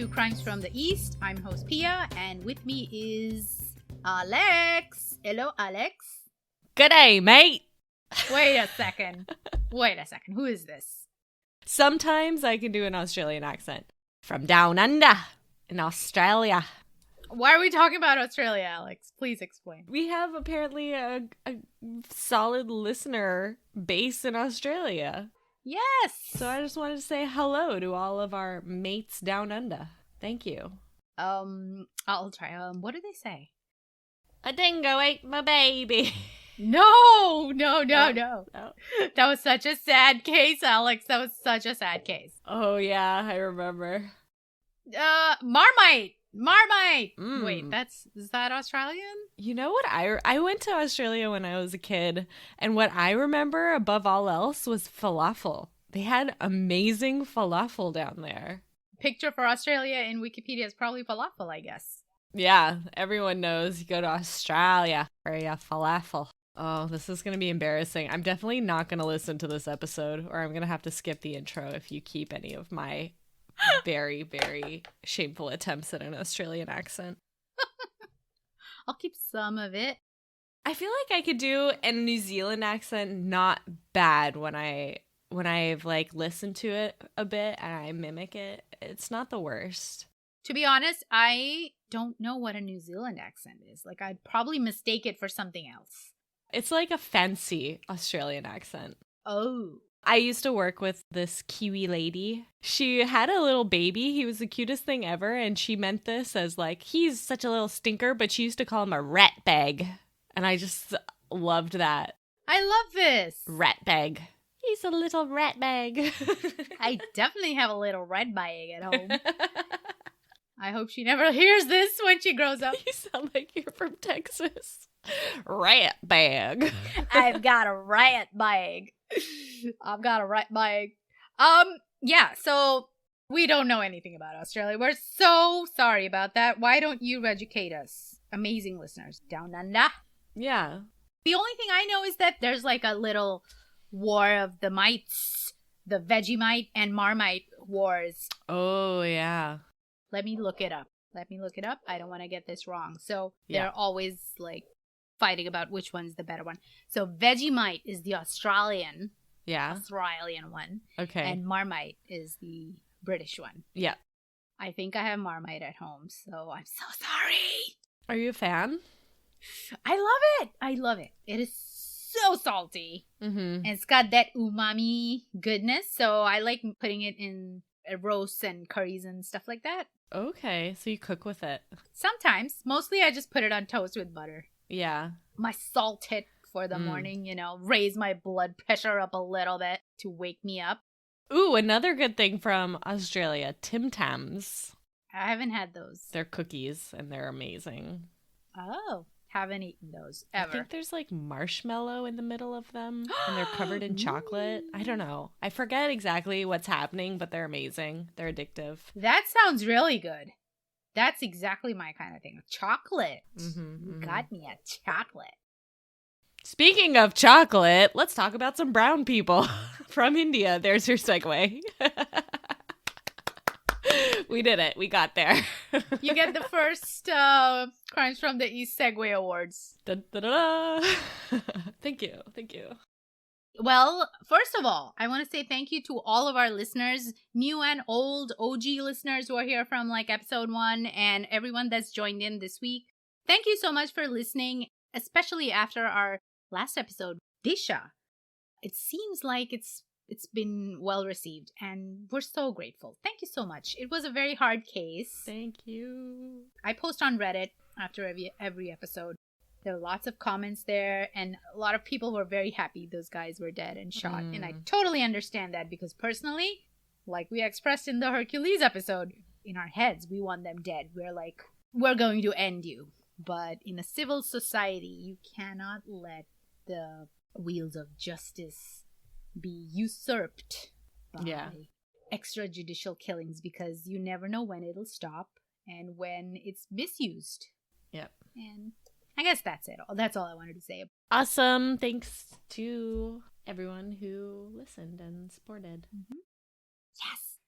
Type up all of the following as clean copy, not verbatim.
to Crimes from the East. I'm host Pia, and with me is Alex. Hello, Alex. G'day, mate. Wait a second. Who is this? Sometimes I can do an Australian accent. From down under in Australia. Why are we talking about Australia, Alex? Please explain. We have apparently a solid listener base in Australia. Yes. So I just wanted to say hello to all of our mates down under. Thank you. I'll try. What do they say? A dingo ate my baby. No. Oh. That was such a sad case, Alex. That was such a sad case. Oh, yeah, I remember. Marmite. Mm. Wait, is that Australian? You know what? I went to Australia when I was a kid, and what I remember above all else was falafel. They had amazing falafel down there. Picture for Australia in Wikipedia is probably falafel, I guess. Yeah, everyone knows you go to Australia for your falafel. Oh, this is going to be embarrassing. I'm definitely not going to listen to this episode, or I'm going to have to skip the intro if you keep any of my very, very shameful attempts at an Australian accent. I'll keep some of it. I feel like I could do a New Zealand accent not bad when I've like listened to it a bit and I mimic it. It's not the worst. To be honest, I don't know what a New Zealand accent is. Like, I'd probably mistake it for something else. It's like a fancy Australian accent. Oh. I used to work with this Kiwi lady. She had a little baby. He was the cutest thing ever. And she meant this as like, he's such a little stinker, but she used to call him a rat bag. And I just loved that. I love this. Rat bag. He's a little rat bag. I definitely have a little red bag at home. I hope she never hears this when she grows up. You sound like you're from Texas. Rat bag. I've got a rat bag. Yeah, so we don't know anything about Australia. We're so sorry about that. Why don't you educate us? Amazing listeners. Down under. Yeah. The only thing I know is that there's like a little war of the mites, the Vegemite and Marmite wars. Oh, yeah. Let me look it up. I don't want to get this wrong. So Yeah. they're always like fighting about which one's the better one. So Vegemite is the Australian one. Okay. And Marmite is the British one. Yeah. I think I have Marmite at home, so I'm so sorry. Are you a fan? I love it. It is so salty. Mm-hmm. And it's got that umami goodness. So I like putting it in roasts and curries and stuff like that. Okay. So you cook with it. Sometimes. Mostly I just put it on toast with butter. Yeah. My salt hit for the morning, raise my blood pressure up a little bit to wake me up. Ooh, another good thing from Australia, Tim Tams. I haven't had those. They're cookies and they're amazing. Oh, haven't eaten those ever. I think there's like marshmallow in the middle of them and they're covered in chocolate. I don't know. I forget exactly what's happening, but they're amazing. They're addictive. That sounds really good. That's exactly my kind of thing. Chocolate. You got me a chocolate. Speaking of chocolate, let's talk about some brown people from India. There's your segue. We did it. We got there. You get the first Crimes from the East segue awards. Da, da, da, da. Thank you. Well, first of all, I want to say thank you to all of our listeners, new and old OG listeners who are here from like episode 1 and everyone that's joined in this week. Thank you so much for listening, especially after our last episode, Disha. It seems like it's been well received and we're so grateful. Thank you so much. It was a very hard case. Thank you. I post on Reddit after every episode. There were lots of comments there, and a lot of people were very happy those guys were dead and shot. And I totally understand that because personally, like we expressed in the Hercules episode, in our heads, we want them dead. We're like, we're going to end you. But in a civil society, you cannot let the wheels of justice be usurped by extrajudicial killings because you never know when it'll stop and when it's misused. Yep. And I guess that's it. That's all I wanted to say. Awesome. Thanks to everyone who listened and supported. Yes.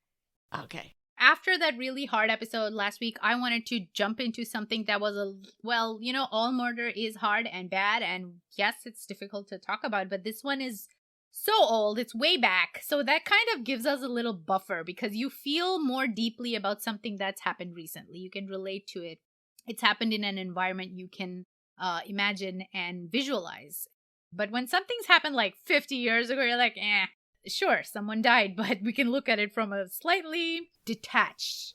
Okay. after that really hard episode last week, I wanted to jump into something that was all murder is hard and bad. And yes, it's difficult to talk about, but this one is so old. It's way back. So that kind of gives us a little buffer because you feel more deeply about something that's happened recently. You can relate to it. It's happened in an environment you can imagine and visualize. But when something's happened like 50 years ago, you're like, sure, someone died, but we can look at it from a slightly detached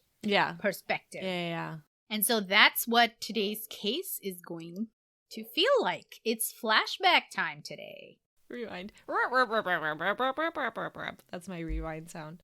perspective. Yeah. And so that's what today's case is going to feel like. It's flashback time today. Rewind. That's my rewind sound.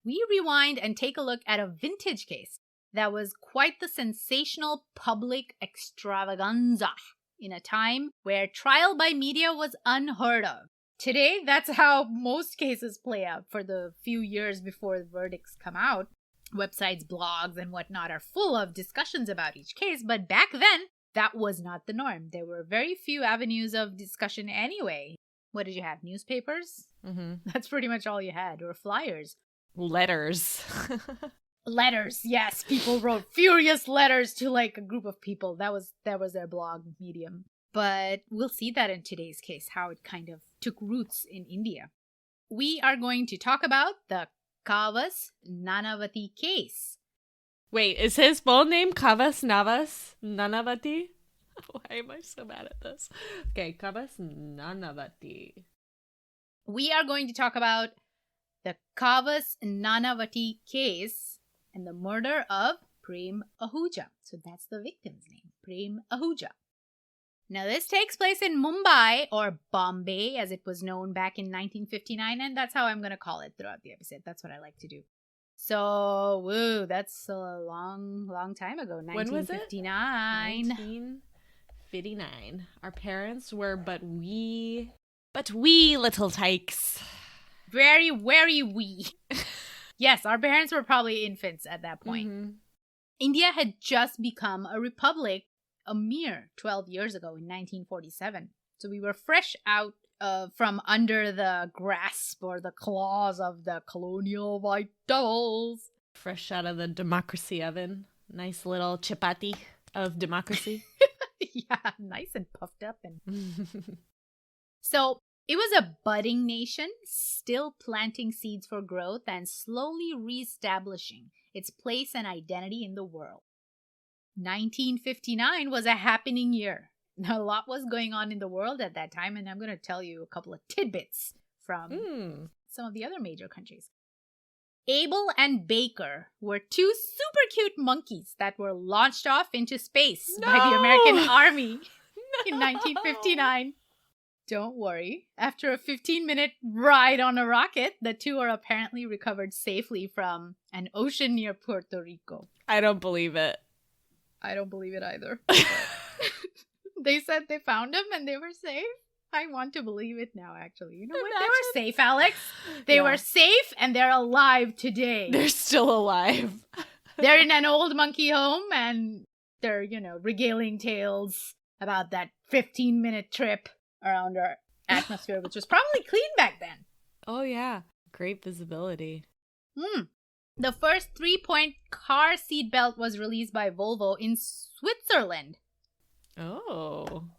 We rewind and take a look at a vintage case that was quite the sensational public extravaganza in a time where trial by media was unheard of. Today, that's how most cases play out for the few years before the verdicts come out. Websites, blogs, and whatnot are full of discussions about each case, but back then, that was not the norm. There were very few avenues of discussion anyway. What did you have? Newspapers? Mm-hmm. That's pretty much all you had, or flyers. Letters. Letters, yes. People wrote furious letters to like a group of people. That was their blog medium. But we'll see that in today's case, how it kind of took roots in India. We are going to talk about the Kawas Nanavati case. Wait, is his full name Kawas Nanavati? Why am I so mad at this? Okay, Kawas Nanavati. We are going to talk about the Kawas Nanavati case and the murder of Prem Ahuja. So that's the victim's name, Prem Ahuja. Now this takes place in Mumbai, or Bombay as it was known back in 1959, and that's how I'm going to call it throughout the episode. That's what I like to do. So, that's a long time ago. 1959. When was it? 1959. Our parents were but wee little tykes. Very, very wee. Yes, our parents were probably infants at that point. Mm-hmm. India had just become a republic a mere 12 years ago in 1947. So we were fresh out from under the grasp or the claws of the colonial white devils. Fresh out of the democracy oven. Nice little chapati of democracy. Yeah, nice and puffed up. And so it was a budding nation, still planting seeds for growth and slowly reestablishing its place and identity in the world. 1959 was a happening year. A lot was going on in the world at that time, and I'm going to tell you a couple of tidbits from some of the other major countries. Abel and Baker were two super cute monkeys that were launched off into space by the American Army in 1959. Don't worry. After a 15-minute ride on a rocket, the two are apparently recovered safely from an ocean near Puerto Rico. I don't believe it. I don't believe it either. They said they found them and they were safe. I want to believe it now, actually. You know what? They were safe, Alex. They were safe and they're alive today. They're still alive. They're in an old monkey home and they're, regaling tales about that 15-minute trip around our atmosphere, which was probably clean back then. Oh, yeah. Great visibility. The first 3-point car seatbelt was released by Volvo in Switzerland. Oh.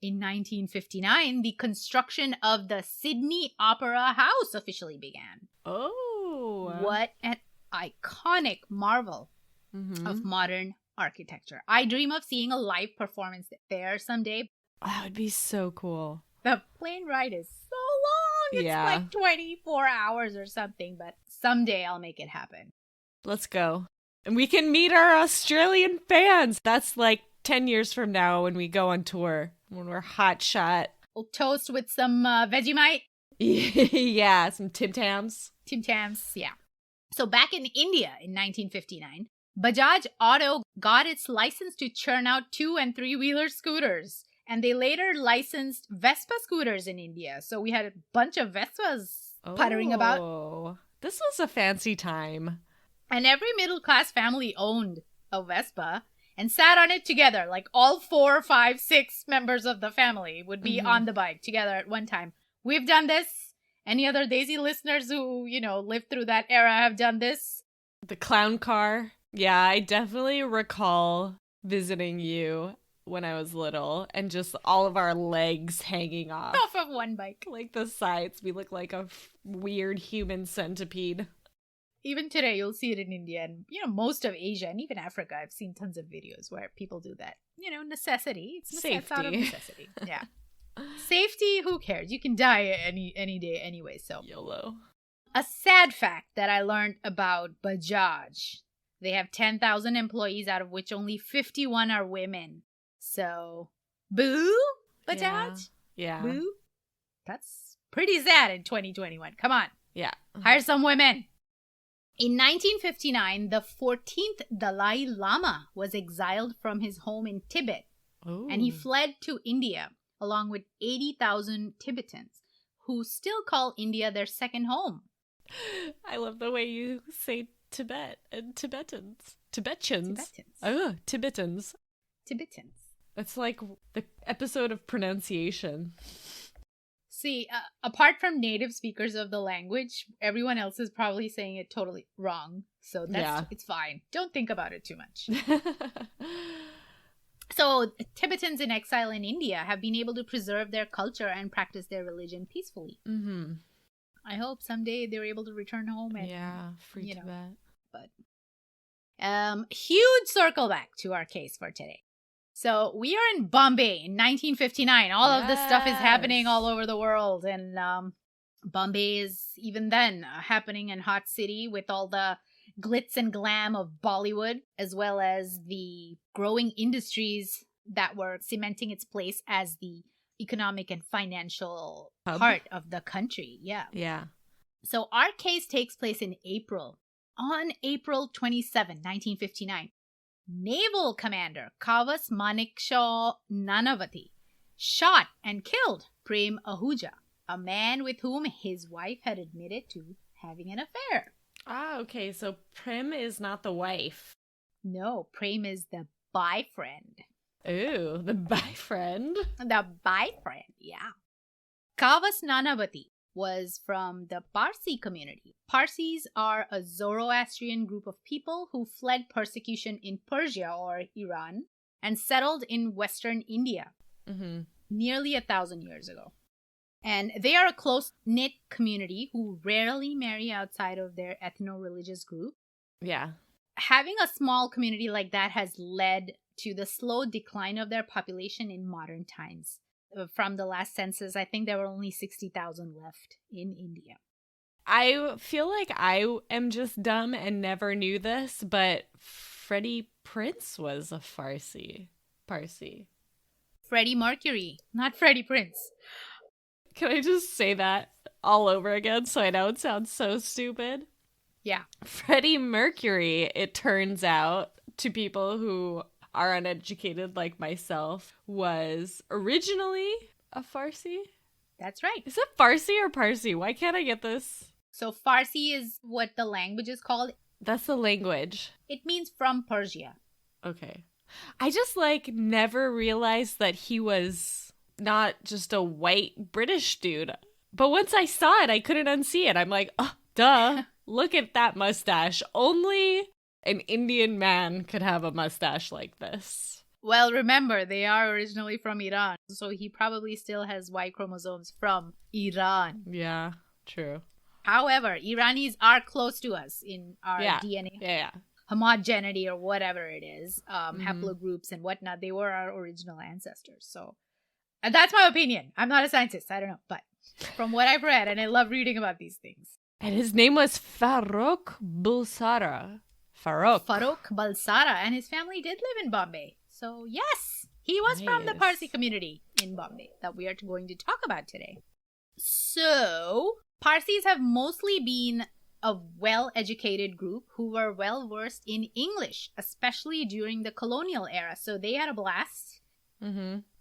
In 1959, the construction of the Sydney Opera House officially began. Oh. What an iconic marvel of modern architecture. I dream of seeing a live performance there someday. That would be so cool. The plane ride is so long. It's like 24 hours or something, but someday I'll make it happen. Let's go. And we can meet our Australian fans. That's like 10 years from now when we go on tour, when we're hot shot. We'll toast with some Vegemite. Yeah, some Tim Tams. Tim Tams, yeah. So back in India in 1959, Bajaj Auto got its license to churn out 2- and 3-wheeler scooters. And they later licensed Vespa scooters in India. So we had a bunch of Vespas puttering about. Oh, this was a fancy time. And every middle-class family owned a Vespa and sat on it together. Like all 4, 5, 6 members of the family would be on the bike together at one time. We've done this. Any other Daisy listeners who, lived through that era have done this. The clown car. Yeah, I definitely recall visiting you when I was little and just all of our legs hanging off. Off of one bike. Like the sides. We look like a weird human centipede. Even today, you'll see it in India and, most of Asia and even Africa. I've seen tons of videos where people do that. Necessity. It's out of necessity. Yeah. Safety, who cares? You can die any day anyway, so. YOLO. A sad fact that I learned about Bajaj. They have 10,000 employees, out of which only 51 are women. So, boo, Bajaj? Yeah. Boo? That's pretty sad in 2021. Come on. Yeah. Hire some women. In 1959, the 14th Dalai Lama was exiled from his home in Tibet. Ooh. And he fled to India, along with 80,000 Tibetans, who still call India their second home. I love the way you say Tibet and Tibetans. Tibetans. Tibetans. Oh, Tibetans. Tibetans. That's like the episode of pronunciation. See, apart from native speakers of the language, everyone else is probably saying it totally wrong. So it's fine. Don't think about it too much. So Tibetans in exile in India have been able to preserve their culture and practice their religion peacefully. Mm-hmm. I hope someday they're able to return home and free Tibet. But huge circle back to our case for today. So we are in Bombay in 1959. All of this stuff is happening all over the world. And Bombay is even then a happening and hot city with all the glitz and glam of Bollywood, as well as the growing industries that were cementing its place as the economic and financial part of the country. Yeah. So our case takes place in April. On April 27, 1959. Naval Commander Kawas Manekshaw Nanavati shot and killed Prem Ahuja, a man with whom his wife had admitted to having an affair. Ah, okay, so Prem is not the wife. No, Prem is the boyfriend. Ooh, the boyfriend? The boyfriend, yeah. Kawas Nanavati was from the Parsi community. Parsis are a Zoroastrian group of people who fled persecution in Persia or Iran and settled in Western India nearly 1,000 years ago. And they are a close-knit community who rarely marry outside of their ethno-religious group. Yeah. Having a small community like that has led to the slow decline of their population in modern times. From the last census, I think there were only 60,000 left in India. I feel like I am just dumb and never knew this, but Freddie Prinze was a Parsi. Freddie Mercury, not Freddie Prinze. Can I just say that all over again so I know it sounds so stupid? Yeah. Freddie Mercury, it turns out, to people who are uneducated like myself, was originally a Farsi. That's right. Is it Farsi or Parsi? Why can't I get this? So Farsi is what the language is called. That's the language. It means from Persia. Okay. I just never realized that he was not just a white British dude. But once I saw it, I couldn't unsee it. I'm like, oh, duh. Look at that mustache. Only an Indian man could have a mustache like this. Well, remember, they are originally from Iran, so he probably still has Y chromosomes from Iran. Yeah, true. However, Iranis are close to us in our DNA. Yeah. Homogeneity or whatever it is, haplogroups and whatnot. They were our original ancestors. So, and that's my opinion. I'm not a scientist. I don't know. But from what I've read, and I love reading about these things. And his name was Farrokh Bulsara. Farrokh Balsara, and his family did live in Bombay. So yes, he was from the Parsi community in Bombay that we are going to talk about today. So Parsis have mostly been a well-educated group who were well-versed in English, especially during the colonial era. So they had a blast.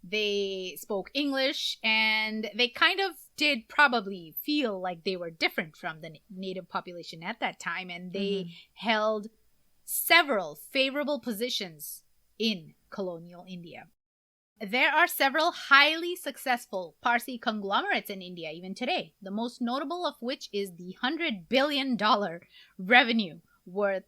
They spoke English, and they kind of did probably feel like they were different from the native population at that time, and they held several favorable positions in colonial India. There are several highly successful Parsi conglomerates in India even today, the most notable of which is the $100 billion revenue worth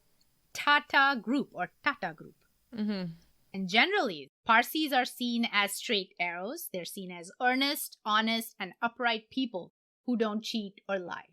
Tata group or Tata group. Mm-hmm. And generally, Parsis are seen as straight arrows. They're seen as earnest, honest, and upright people who don't cheat or lie.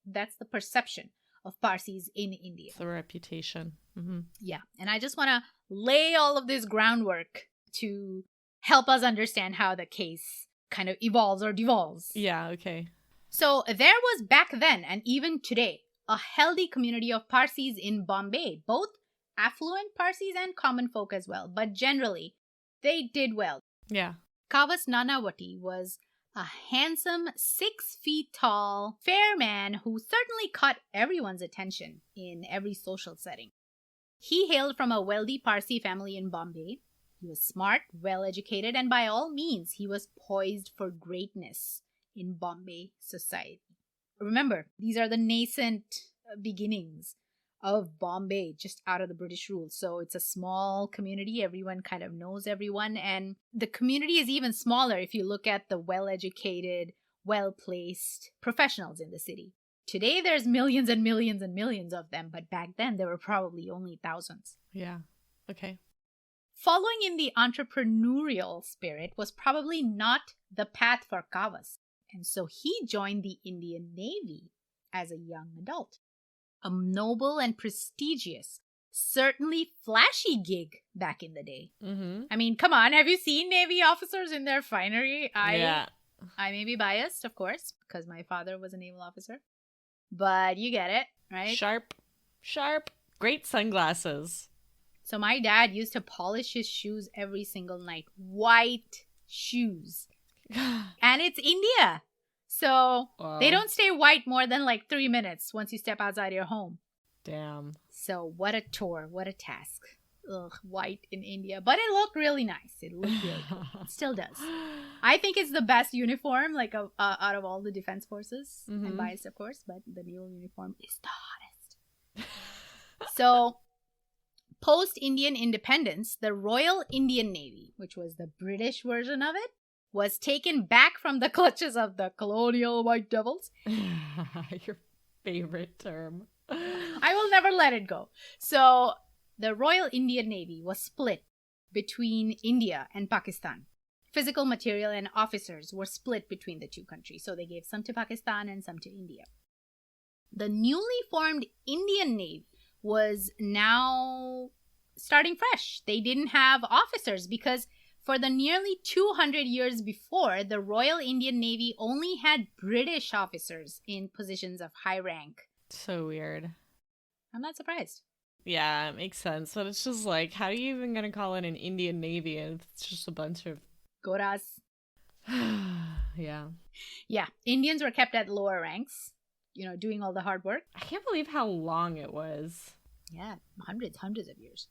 That's the perception of Parsis in India. It's the reputation. Mm-hmm. Yeah. And I just want to lay all of this groundwork to help us understand how the case kind of evolves or devolves. Yeah, okay. So there was back then, and even today, a healthy community of Parsis in Bombay, both affluent Parsis and common folk as well. But generally, they did well. Yeah. Kawas Nanavati was a handsome, 6 feet tall, fair man who certainly caught everyone's attention in every social setting. He hailed from a wealthy Parsi family in Bombay. He was smart, well-educated, and by all means, he was poised for greatness in Bombay society. Remember, these are the nascent beginnings of Bombay, just out of the British rule. So it's a small community. Everyone kind of knows everyone. And the community is even smaller if you look at the well-educated, well-placed professionals in the city. Today, there's millions and millions and millions of them. But back then, there were probably only thousands. Yeah. Okay. Following in the entrepreneurial spirit was probably not the path for Kawas. And so he joined the Indian Navy as a young adult. A noble and prestigious, certainly flashy gig back in the day. Mm-hmm. I mean, come on, have you seen Navy officers in their finery? Yeah. I may be biased, of course, because my father was a naval officer. But you get it, right? Sharp. Great sunglasses. So my dad used to polish his shoes every single night. White shoes. And it's India. So they don't stay white more than like 3 minutes once you step outside your home. Damn. So what a chore, what a task. Ugh, white in India. But it looked really nice. It looked really cool. It still does. I think it's the best uniform, like out of all the defense forces. Mm-hmm. I'm biased, of course, but the naval uniform is the hottest. So post-Indian independence, the Royal Indian Navy, which was the British version of it, was taken back from the clutches of the colonial white devils. Your favorite term. I will never let it go. So the Royal Indian Navy was split between India and Pakistan. Physical material and officers were split between the two countries. So they gave some to Pakistan and some to India. The newly formed Indian Navy was now starting fresh. They didn't have officers because for the nearly 200 years before, the Royal Indian Navy only had British officers in positions of high rank. So weird. I'm not surprised. Yeah, it makes sense. But it's just like, how are you even going to call it an Indian Navy? It's just a bunch of... Goras. Yeah. Yeah, Indians were kept at lower ranks, doing all the hard work. I can't believe how long it was. Yeah, hundreds of years.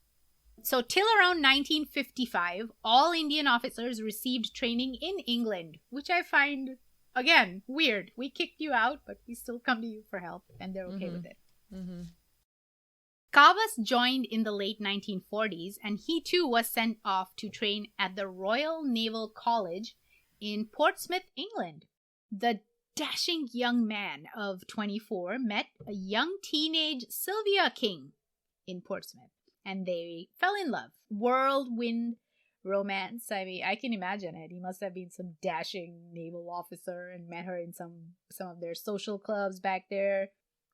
So till around 1955, all Indian officers received training in England, which I find, again, weird. We kicked you out, but we still come to you for help, and they're okay with it. Mm-hmm. Kawas joined in the late 1940s, and he too was sent off to train at the Royal Naval College in Portsmouth, England. The dashing young man of 24 met a young teenage Sylvia King in Portsmouth. And they fell in love. Whirlwind romance. I mean, I can imagine it. He must have been some dashing naval officer and met her in some of their social clubs back there.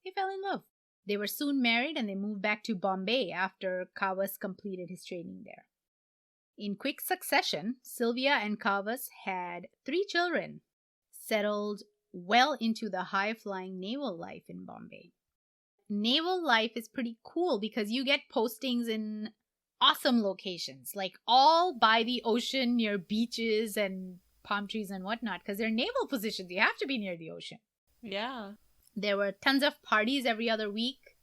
They fell in love. They were soon married and they moved back to Bombay after Kawas completed his training there. In quick succession, Sylvia and Kawas had 3 children, settled well into the high-flying naval life in Bombay. Naval life is pretty cool because you get postings in awesome locations, like all by the ocean near beaches and palm trees and whatnot, because they're naval positions. You have to be near the ocean. Yeah. There were tons of parties every other week,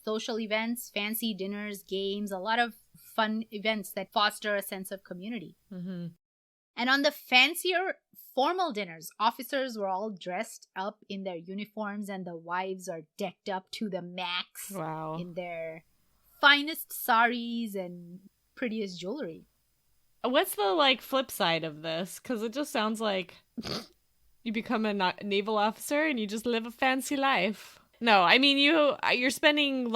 social events, fancy dinners, games, a lot of fun events that foster a sense of community. Mm-hmm. And on the fancier formal dinners, officers were all dressed up in their uniforms and the wives are decked up to the max. Wow. In their finest saris and prettiest jewelry. What's the flip side of this? Because it just sounds like you become a naval officer and you just live a fancy life. No, I mean you're spending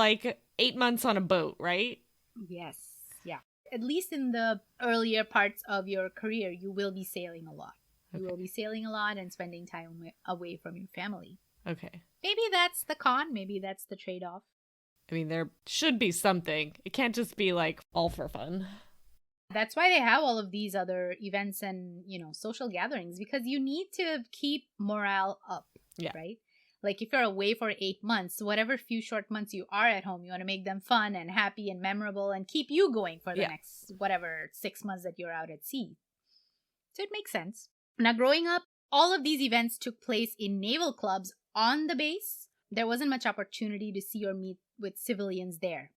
8 months on a boat, right? Yes. Yeah. At least in the earlier parts of your career, you will be sailing a lot. You will be sailing a lot and spending time away from your family. Okay. Maybe that's the con. Maybe that's the trade-off. I mean, there should be something. It can't just be like all for fun. That's why they have all of these other events and, social gatherings, because you need to keep morale up, right? Like if you're away for 8 months, whatever few short months you are at home, you want to make them fun and happy and memorable and keep you going for the next, 6 months that you're out at sea. So it makes sense. Now, growing up, all of these events took place in naval clubs on the base. There wasn't much opportunity to see or meet with civilians there.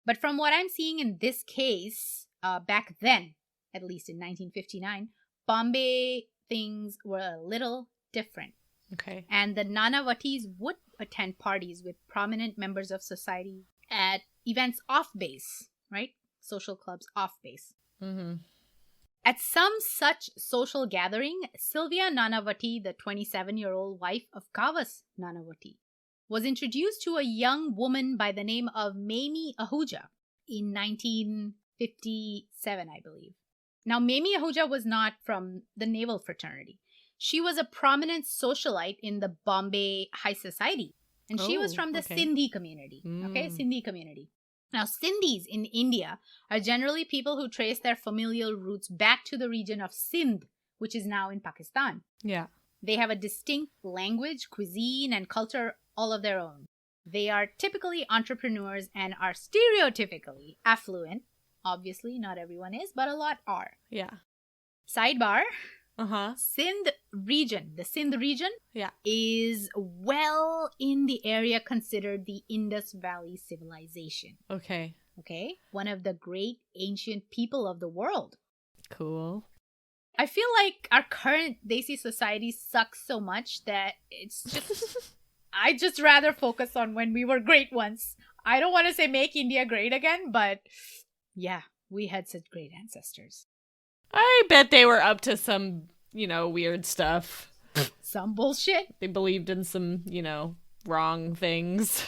But from what I'm seeing in this case, back then, at least in 1959, Bombay things were a little different. Okay. And the Nanavatis would attend parties with prominent members of society at events off base, right? Social clubs off base. Mm-hmm. At some such social gathering, Sylvia Nanavati, the 27-year-old wife of Kawas Nanavati, was introduced to a young woman by the name of Prem Ahuja in 1957, I believe. Now, Prem Ahuja was not from the naval fraternity. She was a prominent socialite in the Bombay high society. And she was from the Sindhi community. Okay, Sindhi community. Now, Sindhis in India are generally people who trace their familial roots back to the region of Sindh, which is now in Pakistan. Yeah. They have a distinct language, cuisine, and culture all of their own. They are typically entrepreneurs and are stereotypically affluent. Obviously, not everyone is, but a lot are. Yeah. Sidebar. Sindh region, the Sindh region is well in the area considered the Indus Valley civilization. Okay. One of the great ancient people of the world. Cool. I feel like our current Desi society sucks so much that it's just... I just rather focus on when we were great once. I don't want to say make India great again, but yeah, we had such great ancestors. I bet they were up to some, weird stuff. Some bullshit. They believed in some, wrong things.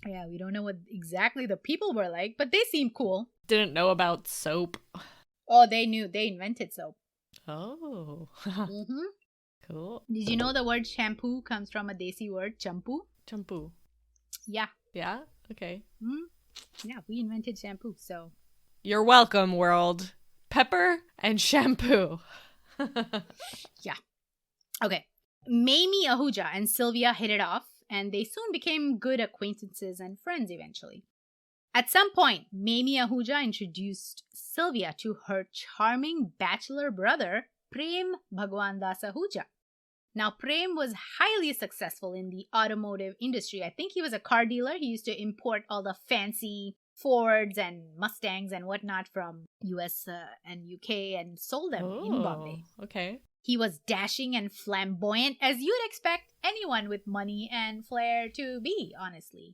Yeah, we don't know what exactly the people were like, but they seem cool. Didn't know about soap. Oh, they knew. They invented soap. Oh. Mm-hmm. Cool. Did you know the word shampoo comes from a Desi word, champu? Champu. Yeah. Yeah? Okay. Mm-hmm. Yeah, we invented shampoo, so... You're welcome, world. Pepper and shampoo. Yeah. Okay. Prem Ahuja and Sylvia hit it off, and they soon became good acquaintances and friends eventually. At some point, Prem Ahuja introduced Sylvia to her charming bachelor brother, Prem Bhagwandas Ahuja. Now, Prem was highly successful in the automotive industry. I think he was a car dealer. He used to import all the fancy Fords and Mustangs and whatnot from US and UK and sold them in Bombay. Okay. He was dashing and flamboyant, as you'd expect anyone with money and flair to be, honestly,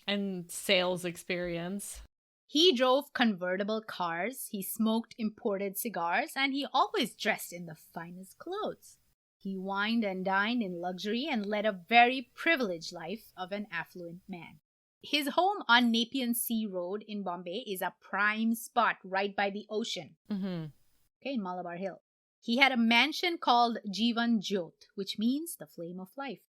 And sales experience. He drove convertible cars, he smoked imported cigars, and he always dressed in the finest clothes. He wined and dined in luxury and led a very privileged life of an affluent man. His home on Nepean Sea Road in Bombay is a prime spot right by the ocean. Mm-hmm. Okay, in Malabar Hill. He had a mansion called Jivan Jyot, which means the flame of life.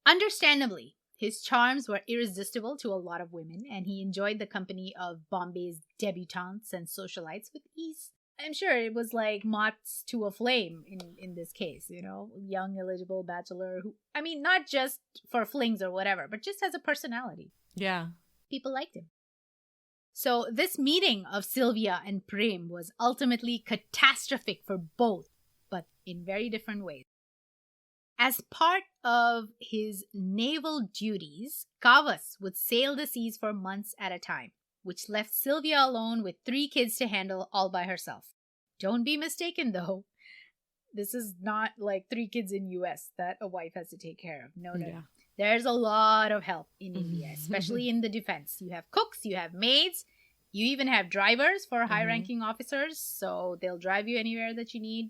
Understandably, his charms were irresistible to a lot of women, and he enjoyed the company of Bombay's debutantes and socialites with ease. I'm sure it was like moths to a flame in this case, young, eligible bachelor who, not just for flings or whatever, but just as a personality. Yeah. People liked him. So this meeting of Sylvia and Prem was ultimately catastrophic for both, but in very different ways. As part of his naval duties, Kawas would sail the seas for months at a time, which left Sylvia alone with 3 kids to handle all by herself. Don't be mistaken, though. This is not like 3 kids in US that a wife has to take care of. No. Yeah. There's a lot of help in India, especially in the defense. You have cooks, you have maids, you even have drivers for high-ranking officers, so they'll drive you anywhere that you need.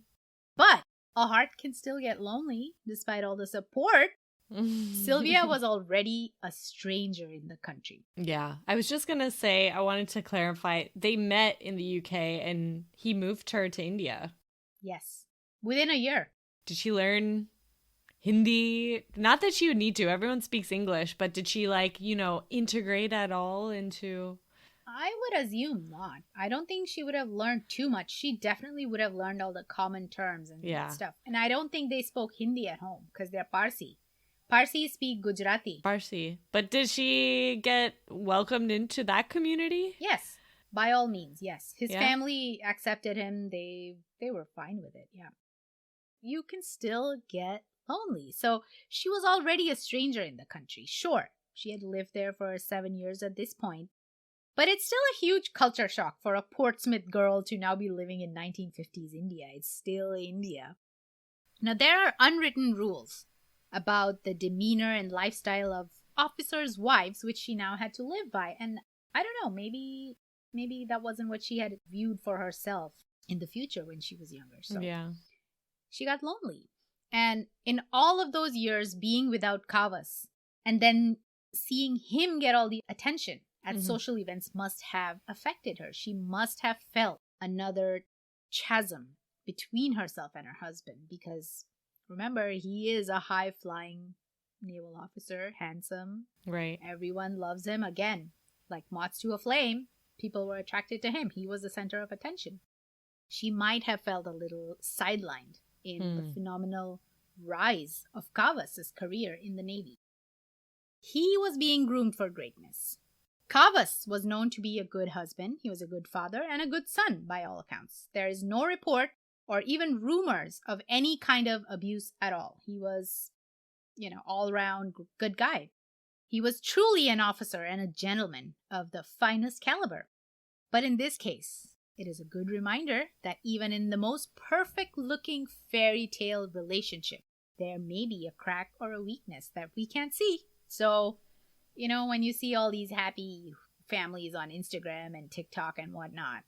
But a heart can still get lonely despite all the support. Sylvia was already a stranger in the country. Yeah. I was just going to say, I wanted to clarify, they met in the UK and he moved her to India. Yes. Within a year. Did she learn Hindi? Not that she would need to. Everyone speaks English, but did she integrate at all into... I would assume not. I don't think she would have learned too much. She definitely would have learned all the common terms and stuff. And I don't think they spoke Hindi at home because they're Parsi. Parsi speak Gujarati. Parsi. But did she get welcomed into that community? Yes. By all means, yes. His family accepted him. They were fine with it, yeah. You can still get lonely. So she was already a stranger in the country. Sure, she had lived there for 7 years at this point. But it's still a huge culture shock for a Portsmouth girl to now be living in 1950s India. It's still India. Now, there are unwritten rules about the demeanor and lifestyle of officers' wives, which she now had to live by. And I don't know, maybe that wasn't what she had viewed for herself in the future when she was younger. So she got lonely. And in all of those years being without Kawas and then seeing him get all the attention at social events must have affected her. She must have felt another chasm between herself and her husband because, remember, he is a high-flying naval officer, handsome. Right. Everyone loves him. Again, like moths to a flame, people were attracted to him. He was the center of attention. She might have felt a little sidelined in the phenomenal rise of Kawas' career in the Navy. He was being groomed for greatness. Kawas was known to be a good husband. He was a good father and a good son by all accounts. There is no report or even rumors of any kind of abuse at all. He was, all-round good guy. He was truly an officer and a gentleman of the finest caliber. But in this case, it is a good reminder that even in the most perfect-looking fairy tale relationship, there may be a crack or a weakness that we can't see. So, when you see all these happy families on Instagram and TikTok and whatnot,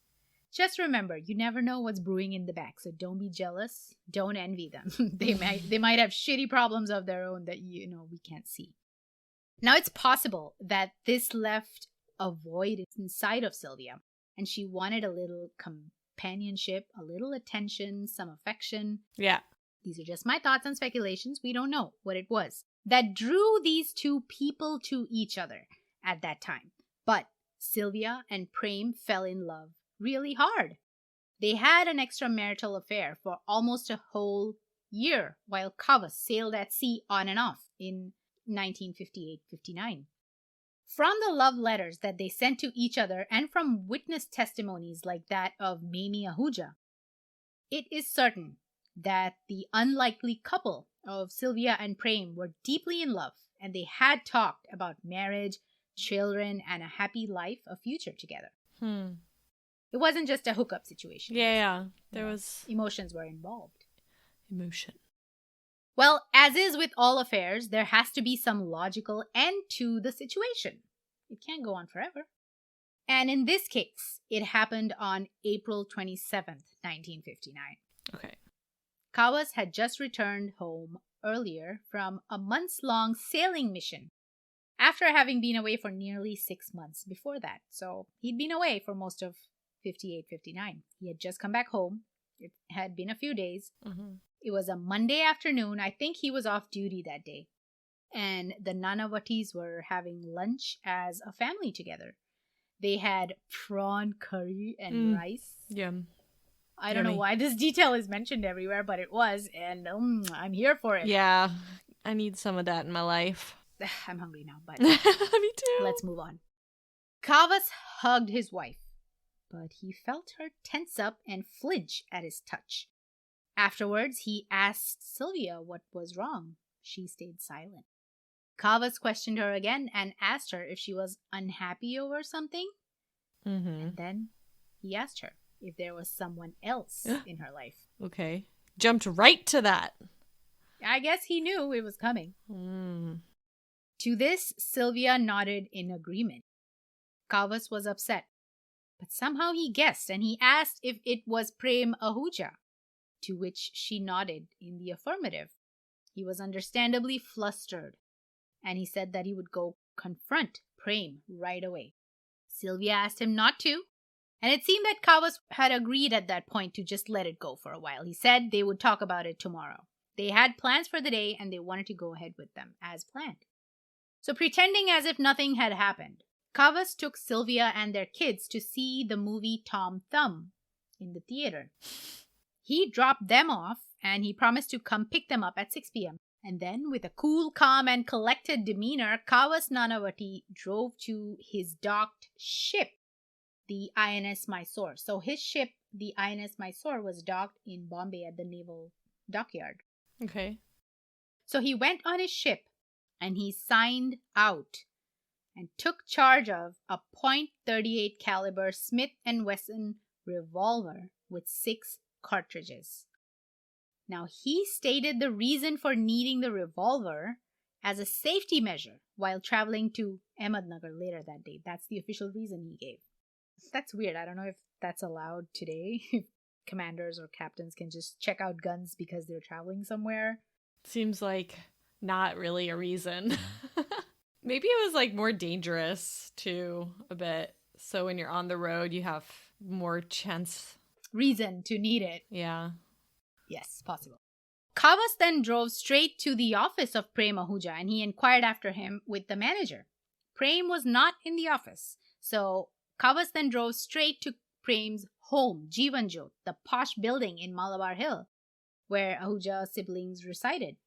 just remember, you never know what's brewing in the back. So don't be jealous. Don't envy them. They might have shitty problems of their own that, we can't see. Now, it's possible that this left a void inside of Sylvia, and she wanted a little companionship, a little attention, some affection. Yeah. These are just my thoughts and speculations. We don't know what it was that drew these two people to each other at that time. But Sylvia and Prem fell in love really hard. They had an extramarital affair for almost a whole year while Kawas sailed at sea on and off in 1958-59. From the love letters that they sent to each other and from witness testimonies like that of Prem Ahuja, it is certain that the unlikely couple of Sylvia and Prem were deeply in love and they had talked about marriage, children, and a happy life, a future together. It wasn't just a hookup situation. Yeah. There was... Emotions were involved. Emotion. Well, as is with all affairs, there has to be some logical end to the situation. It can't go on forever. And in this case, it happened on April 27th, 1959. Okay. Kawas had just returned home earlier from a months-long sailing mission after having been away for nearly 6 months before that. So he'd been away for most of 58-59. He had just come back home. It had been a few days. It was a Monday afternoon. I think he was off duty that day. And the Nanavatis were having lunch as a family together. They had prawn curry and rice. Yum. I don't know why this detail is mentioned everywhere, but it was, and I'm here for it. Yeah, I need some of that in my life. I'm hungry now, but me too. Let's move on. Kawas hugged his wife, but he felt her tense up and flinch at his touch. Afterwards, he asked Sylvia what was wrong. She stayed silent. Kawas questioned her again and asked her if she was unhappy over something. And then he asked her if there was someone else in her life. Okay. Jumped right to that. I guess he knew it was coming. To this, Sylvia nodded in agreement. Kawas was upset, but somehow he guessed and he asked if it was Prem Ahuja, to which she nodded in the affirmative. He was understandably flustered, and he said that he would go confront Prem right away. Sylvia asked him not to, and it seemed that Kawas had agreed at that point to just let it go for a while. He said they would talk about it tomorrow. They had plans for the day, and they wanted to go ahead with them as planned. So pretending as if nothing had happened, Kawas took Sylvia and their kids to see the movie Tom Thumb in the theater. He dropped them off, and he promised to come pick them up at 6 p.m. And then, with a cool, calm, and collected demeanor, Kawas Nanavati drove to his docked ship, the INS Mysore. So his ship, the INS Mysore, was docked in Bombay at the Naval dockyard. Okay. So he went on his ship, and he signed out and took charge of a .38 caliber Smith & Wesson revolver with 6 cartridges. Now, he stated the reason for needing the revolver as a safety measure while traveling to Ahmednagar later that day. That's the official reason he gave. That's weird. I don't know if that's allowed today. If commanders or captains can just check out guns because they're traveling somewhere. Seems like not really a reason. Maybe it was like more dangerous too, a bit. So when you're on the road, you have more reason to need it. Yeah. Yes, possible. Kawas then drove straight to the office of Prem Ahuja, and he inquired after him with the manager. Prem was not in the office, so Kawas then drove straight to Prem's home, Jivanjot, the posh building in Malabar Hill, where Ahuja siblings resided.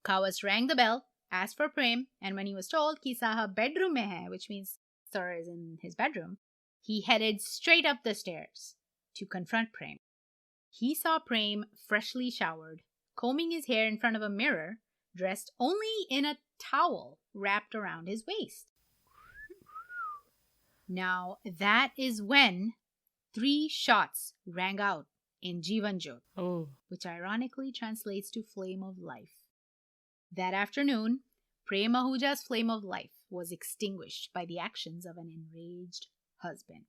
Kawas rang the bell, asked for Prem, and when he was told ki sahab bedroom mein hai, which means sir is in his bedroom, he headed straight up the stairs to confront Prem. He saw Prem freshly showered, combing his hair in front of a mirror, dressed only in a towel wrapped around his waist. Now, that is when 3 shots rang out in Jivanjot, which ironically translates to flame of life. That afternoon, Prem Ahuja's flame of life was extinguished by the actions of an enraged husband.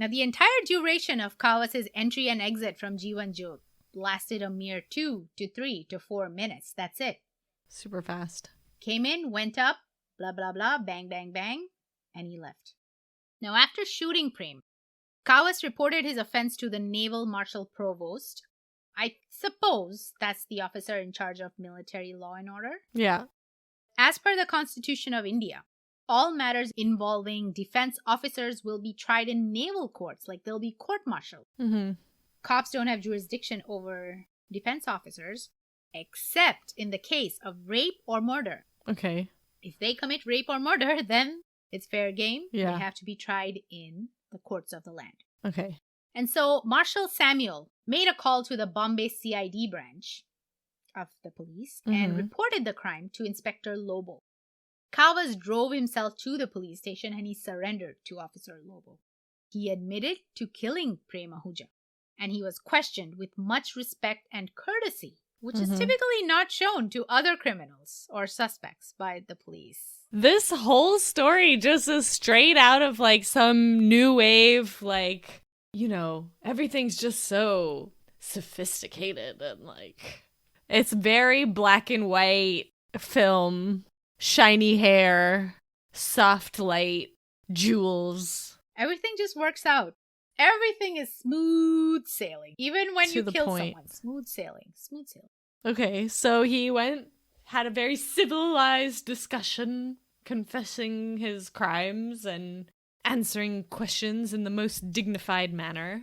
Now, the entire duration of Kawas' entry and exit from Jivanjot lasted a mere 2 to 3 to 4 minutes. That's it. Super fast. Came in, went up, blah, blah, blah, bang, bang, bang, and he left. Now, after shooting Prem, Kawas reported his offense to the Naval Marshal Provost. I suppose that's the officer in charge of military law and order. Yeah. As per the Constitution of India, all matters involving defense officers will be tried in naval courts, like they'll be court-martialed. Cops don't have jurisdiction over defense officers, except in the case of rape or murder. Okay. If they commit rape or murder, then it's fair game. Yeah. They have to be tried in the courts of the land. Okay. And so Marshal Samuel made a call to the Bombay CID branch of the police and reported the crime to Inspector Lobo. Kawas drove himself to the police station and he surrendered to Officer Lobo. He admitted to killing Prem Ahuja, and he was questioned with much respect and courtesy, which is typically not shown to other criminals or suspects by the police. This whole story just is straight out of like some new wave, like, you know, everything's just so sophisticated and like it's very black and white film. Shiny hair, soft light, jewels. Everything just works out. Everything is smooth sailing. Even when you kill someone. Smooth sailing. Smooth sailing. Okay, so he had a very civilized discussion, confessing his crimes and answering questions in the most dignified manner.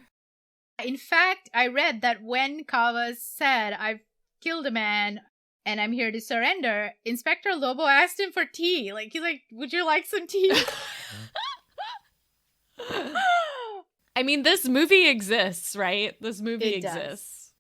In fact, I read that when Kawas said, I've killed a man and I'm here to surrender, Inspector Lobo asked him for tea. Like, he's like, would you like some tea? I mean, this movie exists, right? This movie exists.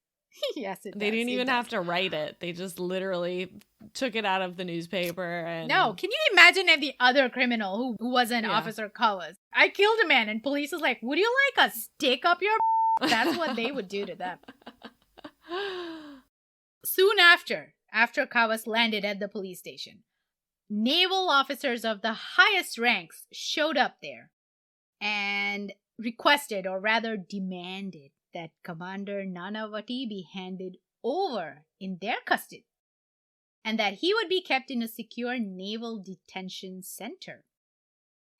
Yes, it does. They didn't even have to write it. They just literally took it out of the newspaper. And no, can you imagine the other criminal who wasn't Officer Kawas? I killed a man and police was like, would you like a stick up your That's what they would do to them. Soon after Kawas landed at the police station, naval officers of the highest ranks showed up there and requested, or rather demanded, that Commander Nanavati be handed over in their custody and that he would be kept in a secure naval detention center.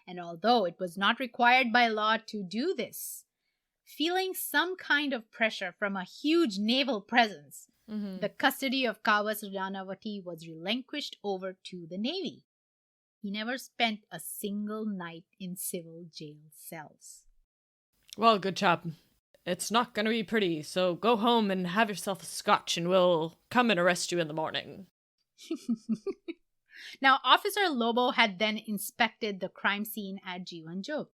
And although it was not required by law to do this, feeling some kind of pressure from a huge naval presence, the custody of Kawas Nanavati was relinquished over to the Navy. He never spent a single night in civil jail cells. Well, good job. It's not going to be pretty, so go home and have yourself a scotch and we'll come and arrest you in the morning. Now, Officer Lobo had then inspected the crime scene at Jiwanjo.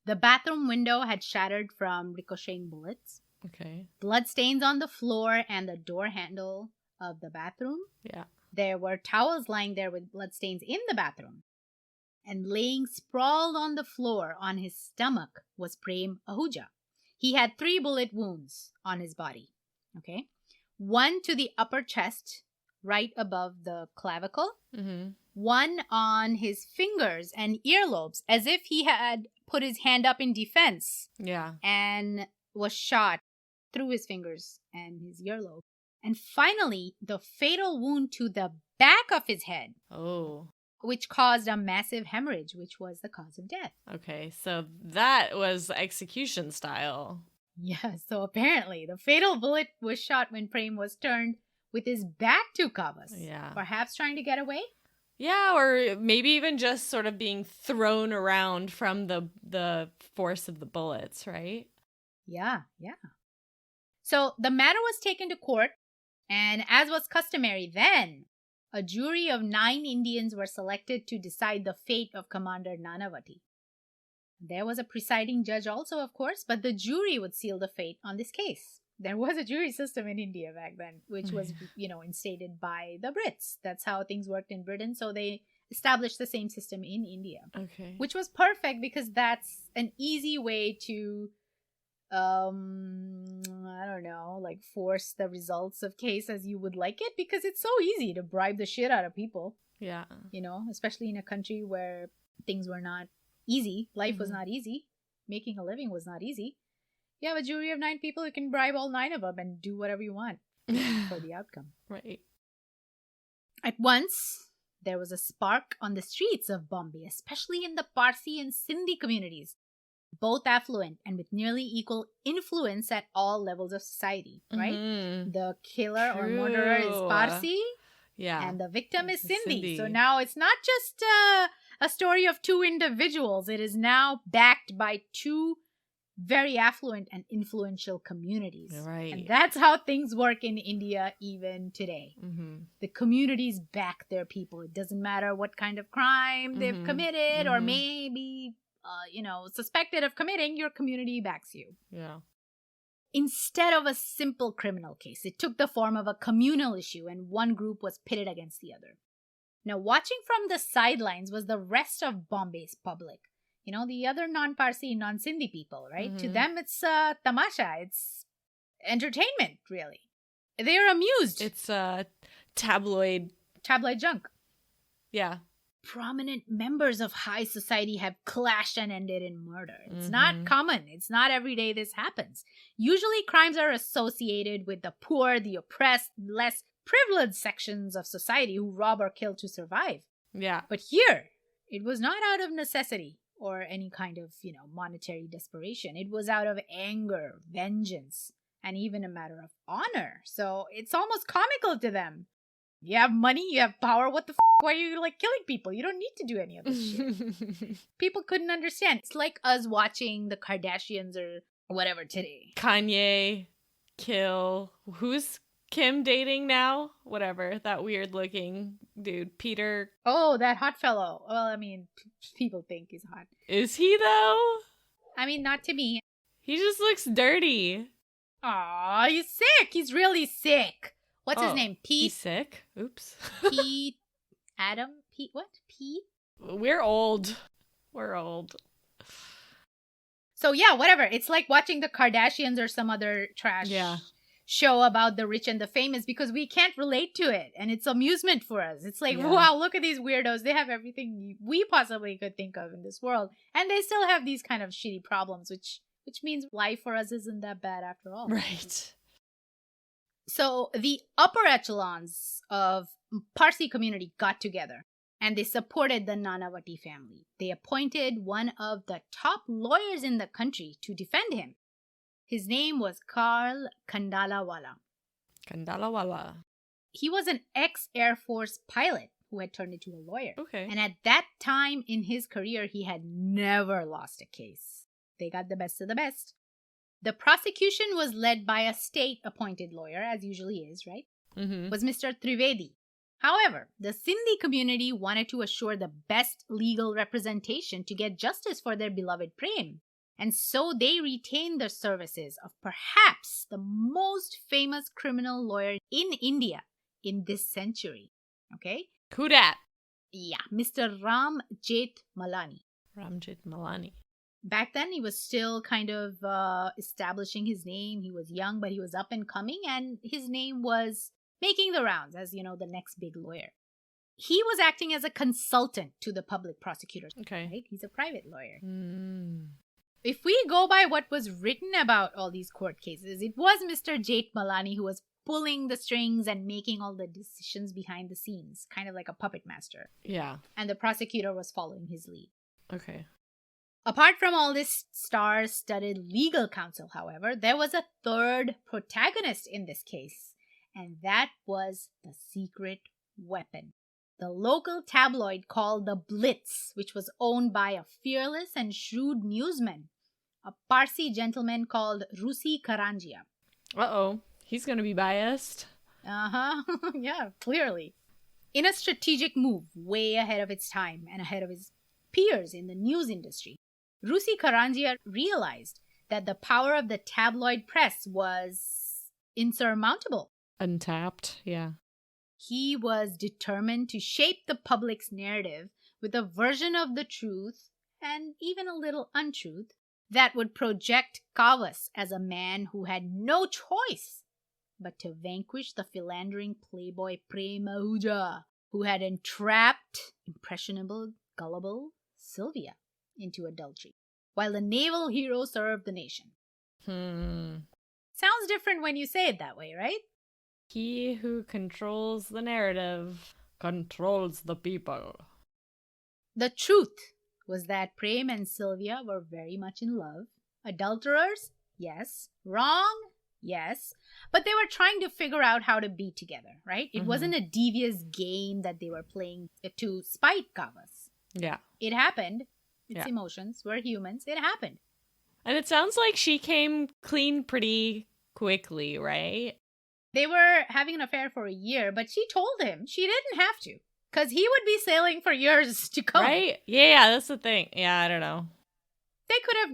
The bathroom window had shattered from ricocheting bullets. Okay. Bloodstains on the floor and the door handle of the bathroom. Yeah. There were towels lying there with bloodstains in the bathroom. And laying sprawled on the floor on his stomach was Prem Ahuja. He had 3 bullet wounds on his body. Okay. One to the upper chest, right above the clavicle. One on his fingers and earlobes, as if he had put his hand up in defense. Yeah. And was shot through his fingers and his earlobe. And finally, the fatal wound to the back of his head. Oh. Which caused a massive hemorrhage, which was the cause of death. Okay, so that was execution style. Yeah, so apparently the fatal bullet was shot when Prem was turned with his back to Kawas. Yeah. Perhaps trying to get away? Yeah, or maybe even just sort of being thrown around from the force of the bullets, right? Yeah. So the matter was taken to court, and as was customary then, a jury of 9 Indians were selected to decide the fate of Commander Nanavati. There was a presiding judge also, of course, but the jury would seal the fate on this case. There was a jury system in India back then, which was, instated by the Brits. That's how things worked in Britain, so they established the same system in India. Okay. Which was perfect because that's an easy way to force the results of case as you would like it, because it's so easy to bribe the shit out of people. Yeah. Especially in a country where things were not easy. Life was not easy. Making a living was not easy. You have a jury of 9 people who can bribe all 9 of them and do whatever you want for the outcome. Right. At once, there was a spark on the streets of Bombay, especially in the Parsi and Sindhi communities, both affluent and with nearly equal influence at all levels of society, right? The killer or murderer is Parsi, and the victim is Sindhi. So now it's not just a story of 2 individuals. It is now backed by 2 very affluent and influential communities. Right. And that's how things work in India even today. The communities back their people. It doesn't matter what kind of crime they've committed or maybe, suspected of committing, your community backs you. Yeah. Instead of a simple criminal case, it took the form of a communal issue and one group was pitted against the other. Now, watching from the sidelines was the rest of Bombay's public. The other non-Parsi, non-Sindhi people, right? To them, it's tamasha. It's entertainment, really. They are amused. It's tabloid junk. Yeah. Prominent members of high society have clashed and ended in murder. It's not common. It's not every day this happens. Usually crimes are associated with the poor, the oppressed, less privileged sections of society who rob or kill to survive. Yeah. But here, it was not out of necessity or any kind of, monetary desperation. It was out of anger, vengeance, and even a matter of honor. So it's almost comical to them. You have money, you have power, what the why are you, killing people? You don't need to do any of this shit. People couldn't understand. It's like us watching the Kardashians or whatever today. Kanye, kill. Who's Kim dating now? Whatever. That weird looking dude. Peter. Oh, that hot fellow. Well, people think he's hot. Is he though? Not to me. He just looks dirty. Aw, he's sick. He's really sick. What's his name? Pete? He's sick? Oops. Pete? Adam? Pete? What? Pete? We're old. So yeah, whatever. It's like watching the Kardashians or some other trash show about the rich and the famous because we can't relate to it. And it's amusement for us. It's like, wow, look at these weirdos. They have everything we possibly could think of in this world. And they still have these kind of shitty problems, which means life for us isn't that bad after all. Right. So the upper echelons of Parsi community got together and they supported the Nanavati family. They appointed one of the top lawyers in the country to defend him. His name was Karl Kandalawala. Kandalawala. He was an ex-Air Force pilot who had turned into a lawyer. Okay. And at that time in his career, he had never lost a case. They got the best of the best. The prosecution was led by a state-appointed lawyer, as usually is, right? Mm-hmm. Was Mr. Trivedi. However, the Sindhi community wanted to assure the best legal representation to get justice for their beloved Prem. And so they retained the services of perhaps the most famous criminal lawyer in India in this century. Okay? Who dat? Yeah, Mr. Ram Jethmalani. Ramjit Malani. Back then, he was still kind of establishing his name. He was young, but he was up and coming, and his name was making the rounds as, you know, the next big lawyer. He was acting as a consultant to the public prosecutors. Okay. Right? He's a private lawyer. Mm. If we go by what was written about all these court cases, it was Mr. Jethmalani who was pulling the strings and making all the decisions behind the scenes, kind of like a puppet master. Yeah. And the prosecutor was following his lead. Okay. Apart from all this star-studded legal counsel, however, there was a third protagonist in this case, and that was the secret weapon. The local tabloid called the Blitz, which was owned by a fearless and shrewd newsman, a Parsi gentleman called Rusi Karanjia. Uh-oh. He's going to be biased. Uh-huh. Yeah, clearly. In a strategic move way ahead of its time and ahead of his peers in the news industry, Rusi Karanjia realized that the power of the tabloid press was insurmountable. Untapped, yeah. He was determined to shape the public's narrative with a version of the truth, and even a little untruth, that would project Kawas as a man who had no choice but to vanquish the philandering playboy Prem Ahuja, who had entrapped impressionable, gullible Sylvia into adultery, while the naval hero served the nation. Sounds different when you say it that way, right? He who controls the narrative controls the people. The truth was that Prem and Sylvia were very much in love. Adulterers? Yes. Wrong? Yes. But they were trying to figure out how to be together, right? It wasn't a devious game that they were playing to spite Kawas. Yeah. It happened. It's emotions. We're humans. It happened. And it sounds like she came clean pretty quickly, right? They were having an affair for a year, but she told him she didn't have to, because he would be sailing for years to come. Right? Yeah, that's the thing. Yeah, I don't know. They could have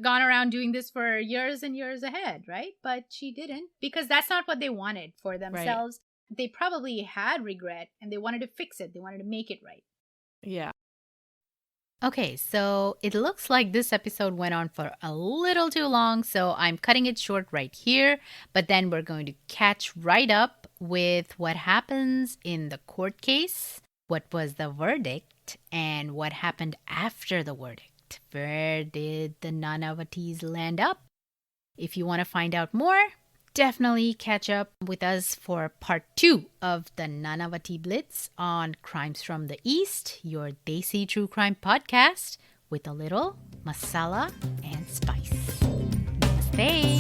gone around doing this for years and years ahead, right? But she didn't, because that's not what they wanted for themselves. Right. They probably had regret, and they wanted to fix it. They wanted to make it right. Yeah. Okay, so it looks like this episode went on for a little too long, so I'm cutting it short right here. But then we're going to catch right up with what happens in the court case, what was the verdict, and what happened after the verdict. Where did the Nanavatis land up? If you want to find out more, definitely catch up with us for part 2 of the Nanavati Blitz on Crimes from the East, your Desi True Crime podcast with a little masala and spice. Namaste.